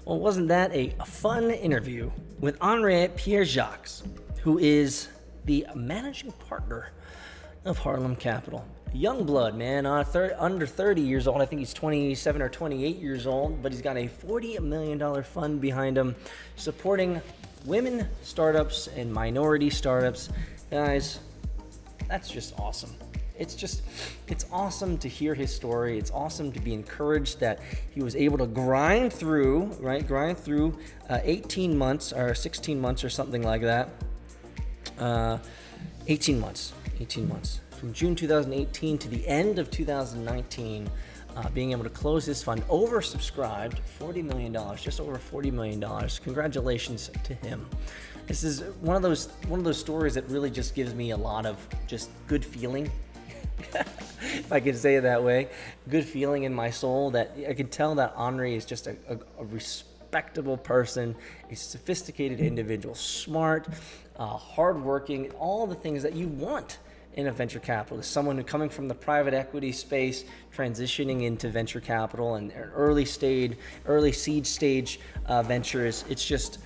Well, wasn't that a fun interview with Henri Pierre-Jacques, who is the managing partner of Harlem Capital? Young blood, man, under 30 years old. I think he's 27 or 28 years old, but he's got a $40 million fund behind him supporting women startups and minority startups. Guys, that's just awesome. It's awesome to hear his story. It's awesome to be encouraged that he was able to grind through 18 months or 16 months or something like that. 18 months from June 2018 to the end of 2019, being able to close this fund oversubscribed, $40 million, just over $40 million. Congratulations to him. This is one of those stories that really just gives me a lot of just good feeling. If I can say it that way, good feeling in my soul that I can tell that Henri is just a respectable person, a sophisticated individual, smart, hardworking, all the things that you want in a venture capitalist. Someone who coming from the private equity space, transitioning into venture capital and early seed stage ventures. It's just,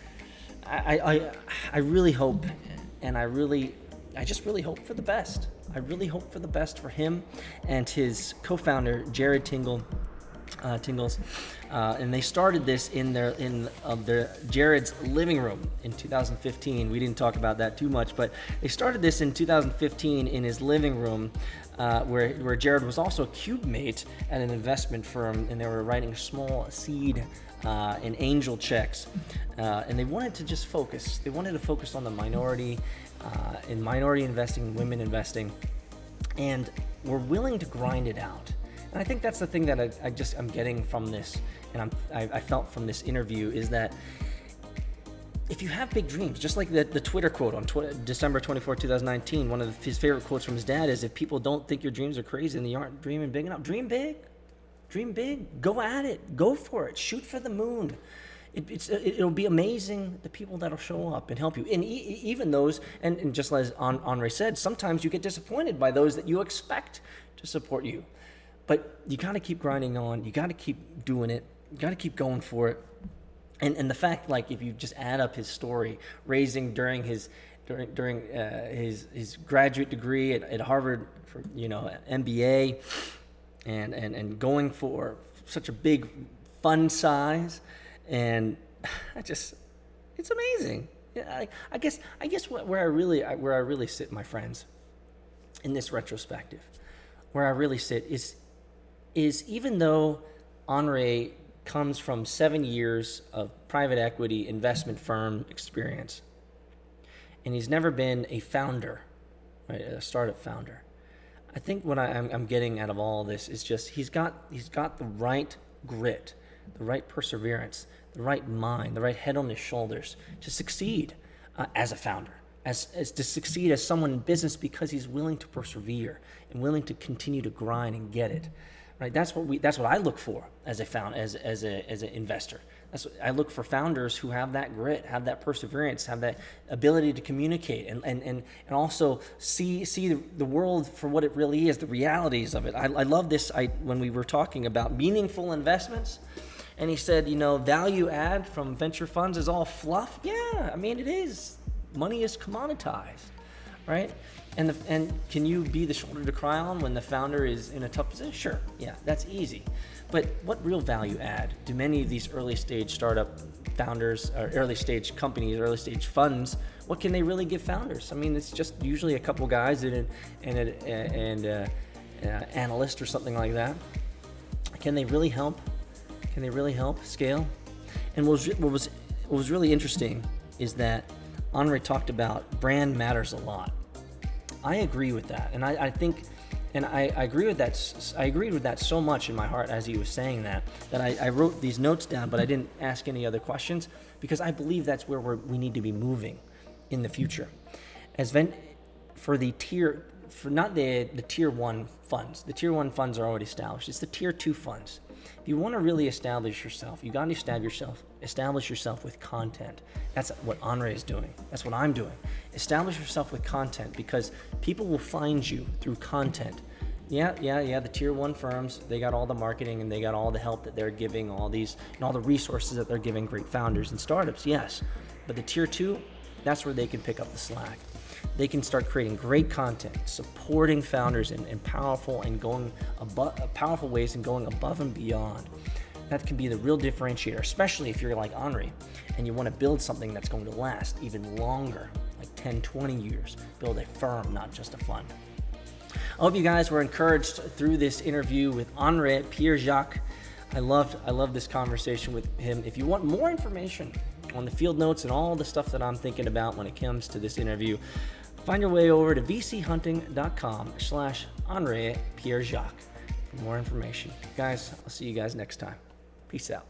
I really hope, and I just really hope for the best. I really hope for the best for him and his co-founder Jared Tingles, and they started this in Jared's living room in 2015. We didn't talk about that too much, but they started this in 2015 in his living room, where Jared was also a cube mate at an investment firm, and they were writing small seed and angel checks, and they wanted to just focus. They wanted to focus on the minority, in minority investing, and women investing, and were willing to grind it out. And I think that's the thing that I'm getting from this, and I felt from this interview, is that if you have big dreams, just like the Twitter quote on December 24, 2019, one of his favorite quotes from his dad is, if people don't think your dreams are crazy and you aren't dreaming big enough, dream big. Dream big. Go at it. Go for it. Shoot for the moon. It'll be amazing, the people that'll show up and help you. And even those, and just as Henri said, sometimes you get disappointed by those that you expect to support you. But you got to keep grinding on. You got to keep doing it. You got to keep going for it. And the fact, like, if you just add up his story, raising during his graduate degree at Harvard for MBA, and going for such a big fund size, and it's amazing. Yeah, I guess where I really sit, my friends, in this retrospective, where I really sit is even though Henri comes from 7 years of private equity investment firm experience, and he's never been a founder, right, a startup founder. I think what I'm getting out of all this is just he's got the right grit, the right perseverance, the right mind, the right head on his shoulders to succeed as a founder, as to succeed as someone in business, because he's willing to persevere and willing to continue to grind and get it. Right? That's what I look for as an investor. That's what I look for, founders who have that grit, have that perseverance, have that ability to communicate, and also see the world for what it really is, the realities of it. I love this. When we were talking about meaningful investments, and he said, value add from venture funds is all fluff. Yeah, I mean, it is. Money is commoditized, right? And can you be the shoulder to cry on when the founder is in a tough position? Sure, yeah, that's easy. But what real value add do many of these early stage startup founders, or early stage companies, early stage funds, what can they really give founders? I mean, it's just usually a couple guys and an analyst or something like that. Can they really help? Can they really help scale? And what was really interesting is that Henri talked about brand matters a lot. I agree with that, and I think, and I agree with that. I agreed with that so much in my heart as he was saying that I wrote these notes down, but I didn't ask any other questions, because I believe that's where we need to be moving in the future. Not the tier one funds. The tier one funds are already established. It's the tier two funds. If you want to really establish yourself, you got to establish yourself with content. That's what Henri is doing. That's what I'm doing. Establish yourself with content, because people will find you through content. The tier one firms, they got all the marketing and they got all the help that they're giving, all these and all the resources that they're giving great founders and startups, yes. But the tier two, that's where they can pick up the slack. They can start creating great content, supporting founders in powerful ways and going above and beyond. That can be the real differentiator, especially if you're like Henri and you want to build something that's going to last even longer, like 10, 20 years. Build a firm, not just a fund. I hope you guys were encouraged through this interview with Henri Pierre-Jacques. I love this conversation with him. If you want more information on the field notes and all the stuff that I'm thinking about when it comes to this interview, find your way over to vchunting.com/Henri Pierre-Jacques for more information. Guys, I'll see you guys next time. Peace out.